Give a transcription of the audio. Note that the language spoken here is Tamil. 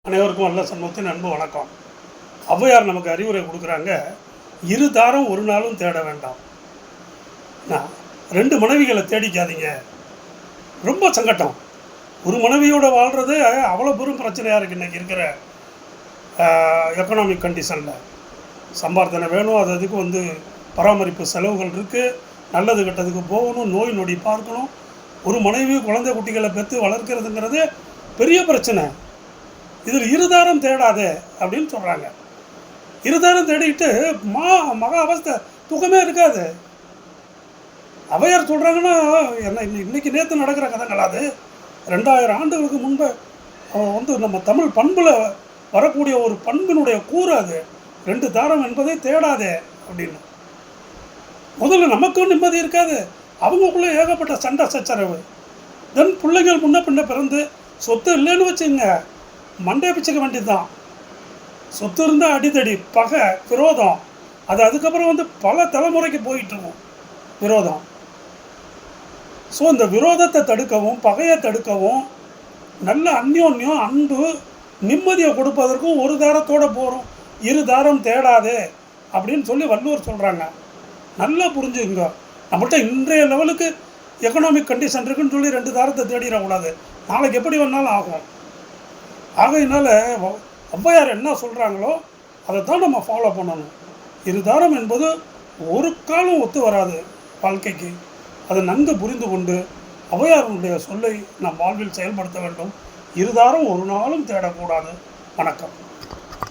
அனைவருக்கும் நல்ல சண்முகத்தின் அன்பு வணக்கம். ஔவையார் நமக்கு அறிவுரை கொடுக்குறாங்க. இரு தாரம் ஒரு நாளும் தேட வேண்டாம். நான் 2 மனைவிகளை தேடிக்காதீங்க. ரொம்ப சங்கட்டம். ஒரு மனைவியோட வாழ்கிறது அவ்வளோ பெரும் பிரச்சனையாக இருக்குது இன்றைக்கி இருக்கிற எக்கனாமிக் கண்டிஷனில். சம்பார்த்தனை வேணும், அதுக்கு பராமரிப்பு செலவுகள் இருக்குது, நல்லது கெட்டதுக்கு போகணும், நோய் நொடி பார்க்கணும். ஒரு மனைவி குழந்தை குட்டிகளை பெற்று வளர்க்கிறதுங்கிறது பெரிய பிரச்சனை. இதில் இருதாரம் தேடாதே அப்படின்னு சொல்கிறாங்க. இருதாரம் தேடிக்கிட்டு மகா அவஸ்தை, தூக்கமே இருக்காது. ஔவையார் சொல்கிறாங்கன்னா என்ன, இன்றைக்கி நேற்று நடக்கிற கதைங்களா அது? 2000 ஆண்டுகளுக்கு முன்பு நம்ம தமிழ் பண்பில் வரக்கூடிய ஒரு பண்பினுடைய கூறு அது. 2 தாரம் என்பதை தேடாதே அப்படின்னு. முதல்ல நமக்கும் நிம்மதி இருக்காது, அவங்களுக்குள்ளே ஏகப்பட்ட சண்டை சச்சரவு. தென் பிள்ளைங்கள் முன்ன பின்ன பிறந்து சொத்து இல்லைன்னு வச்சுங்க, மண்டே பிச்சுக்க வேண்டியது தான். சொத்து இருந்தால் அடித்தடி, பகை, விரோதம். அதுக்கப்புறம் பல தலைமுறைக்கு போயிட்டுருக்கும் விரோதம். ஸோ இந்த விரோதத்தை தடுக்கவும், பகையை தடுக்கவும், நல்ல அந்யோன்யம், அன்பு, நிம்மதியை கொடுப்பதற்கும் ஒரு தாரத்தோடு போகிறோம். இரு தாரம் தேடாதே அப்படின்னு சொல்லி வள்ளுவர் சொல்கிறாங்க. நல்லா புரிஞ்சுங்க. நம்மள்கிட்ட இன்றைய லெவலுக்கு எக்கனாமிக் கண்டிஷன் இருக்குன்னு சொல்லி 2 தாரத்தை தேடிடக்கூடாது. நாளைக்கு எப்படி வேணாலும் ஆகும். ஆகையினால ஔவையார் என்ன சொல்கிறாங்களோ அதை தான் நம்ம ஃபாலோ பண்ணணும். இருதாரம் என்பது ஒரு காலம் ஒத்து வராது வாழ்க்கைக்கு. அதை நன்கு புரிந்து கொண்டு ஔவையாருடைய சொல்லை நம் வாழ்வில் செயல்படுத்த வேண்டும். இருதாரம் ஒரு நாளும் தேடக்கூடாது. வணக்கம்.